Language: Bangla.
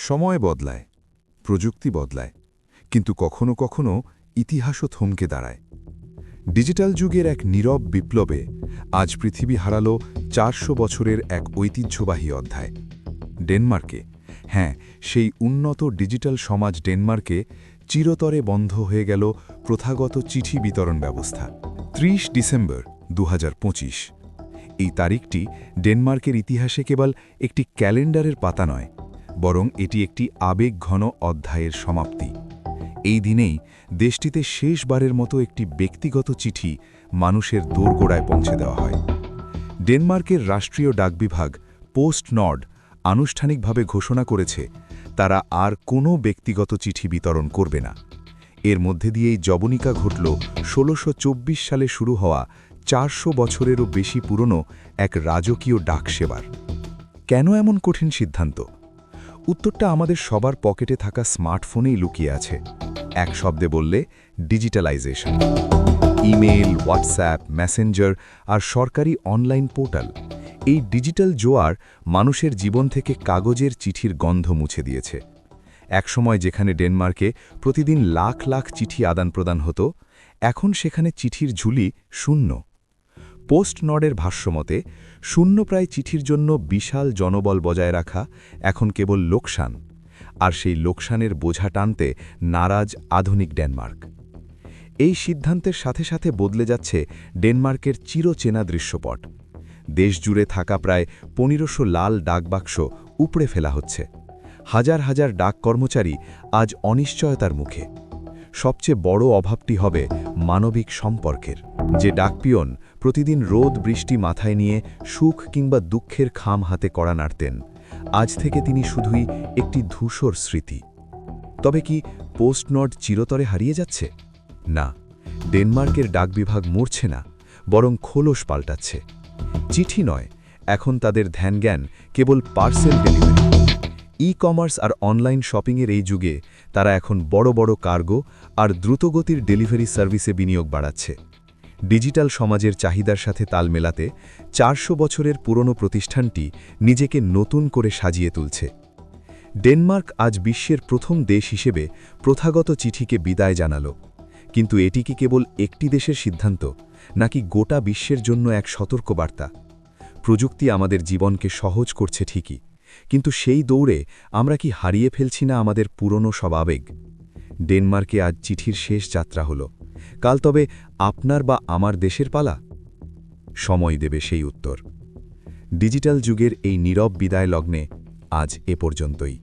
সময় বদলায়, প্রযুক্তি বদলায়, কিন্তু কখনো কখনো ইতিহাসও থমকে দাঁড়ায়। ডিজিটাল যুগের এক নীরব বিপ্লবে আজ পৃথিবী হারালো ৪০০ বছরের এক ঐতিহ্যবাহী অধ্যায়। ডেনমার্কে, হ্যাঁ, সেই উন্নত ডিজিটাল সমাজ ডেনমার্কে চিরতরে বন্ধ হয়ে গেল প্রথাগত চিঠি বিতরণ ব্যবস্থা। ৩০ ডিসেম্বর ২০২৫। এই তারিখটি ডেনমার্কের ইতিহাসে কেবল একটি ক্যালেন্ডারের পাতা নয়, বরং এটি একটি আবেগঘন অধ্যায়ের সমাপ্তি। এই দিনেই দেশটিতে শেষবারের মতো একটি ব্যক্তিগত চিঠি মানুষের দোরগোড়ায় পৌঁছে দেওয়া হয়। ডেনমার্কের রাষ্ট্রীয় ডাকবিভাগ পোস্ট নর্ড আনুষ্ঠানিকভাবে ঘোষণা করেছে তারা আর কোনো ব্যক্তিগত চিঠি বিতরণ করবে না। এর মধ্যে দিয়েই জবনিকা ঘটল ১৬২৪ সালে শুরু হওয়া ৪০০ বছরেরও বেশি পুরনো এক রাজকীয় ডাক সেবার। কেন এমন কঠিন সিদ্ধান্ত? উত্তরটা আমাদের সবার পকেটে থাকা স্মার্টফোনেই লুকিয়ে আছে। এক শব্দে বললে, ডিজিটালাইজেশন। ইমেল, হোয়াটসঅ্যাপ, মেসেঞ্জার আর সরকারি অনলাইন পোর্টাল, এই ডিজিটাল জোয়ার মানুষের জীবন থেকে কাগজের চিঠির গন্ধ মুছে দিয়েছে। একসময় যেখানে ডেনমার্কে প্রতিদিন লাখ লাখ চিঠি আদান-প্রদান হতো, এখন সেখানে চিঠির ঝুলি শূন্য। পোস্ট নর্ডের ভাষ্যমতে শূন্যপ্রায় চিঠির জন্য বিশাল জনবল বজায় রাখা এখন কেবল লোকসান, আর সেই লোকসানের বোঝা টানতে নারাজ আধুনিক ডেনমার্ক। এই সিদ্ধান্তের সাথে সাথে বদলে যাচ্ছে ডেনমার্কের চিরচেনা দৃশ্যপট। দেশজুড়ে থাকা প্রায় ১৫০০ লাল ডাকবাক্স উপড়ে ফেলা হচ্ছে। হাজার হাজার ডাক কর্মচারী আজ অনিশ্চয়তার মুখে। সবচেয়ে বড় অভাবটি হবে মানবিক সম্পর্কের। যে ডাকপিয়ন প্রতিদিন রোদ বৃষ্টি মাথায় নিয়ে সুখ কিংবা দুঃখের খাম হাতে কড়া নাড়তেন, আজ থেকে তিনি শুধুই একটি ধূসর স্মৃতি। তবে কি পোস্ট নর্ড চিরতরে হারিয়ে যাচ্ছে? না, ডেনমার্কের ডাকবিভাগ মরছে না, বরং খোলস পাল্টাচ্ছে। চিঠি নয়, এখন তাদের ধ্যানজ্ঞান কেবল পার্সেল ডেলিভারি। ই-কমার্স আর অনলাইন শপিংয়ের এই যুগে তারা এখন বড় বড় কার্গো আর দ্রুতগতির ডেলিভারি সার্ভিসে বিনিয়োগ বাড়াচ্ছে। ডিজিটাল সমাজের চাহিদার সাথে তাল মেলাতে ৪০০ বছরের পুরনো প্রতিষ্ঠানটি নিজেকে নতুন করে সাজিয়ে তুলছে। ডেনমার্ক আজ বিশ্বের প্রথম দেশ হিসেবে প্রথাগত চিঠিকে বিদায় জানালো। কিন্তু এটি কি কেবল একটি দেশের সিদ্ধান্ত, নাকি গোটা বিশ্বের জন্য এক সতর্কবার্তা? প্রযুক্তি আমাদের জীবনকে সহজ করছে ঠিকই, কিন্তু সেই দৌড়ে আমরা কি হারিয়ে ফেলছি না আমাদের পুরনো সব আবেগ? ডেনমার্কে আজ চিঠির শেষ যাত্রা হলো। কাল তবে আপনার বা আমার দেশের পালা? সময় দেবে সেই উত্তর। ডিজিটাল যুগের এই নীরব বিদায় লগ্নে আজ এ পর্যন্তই।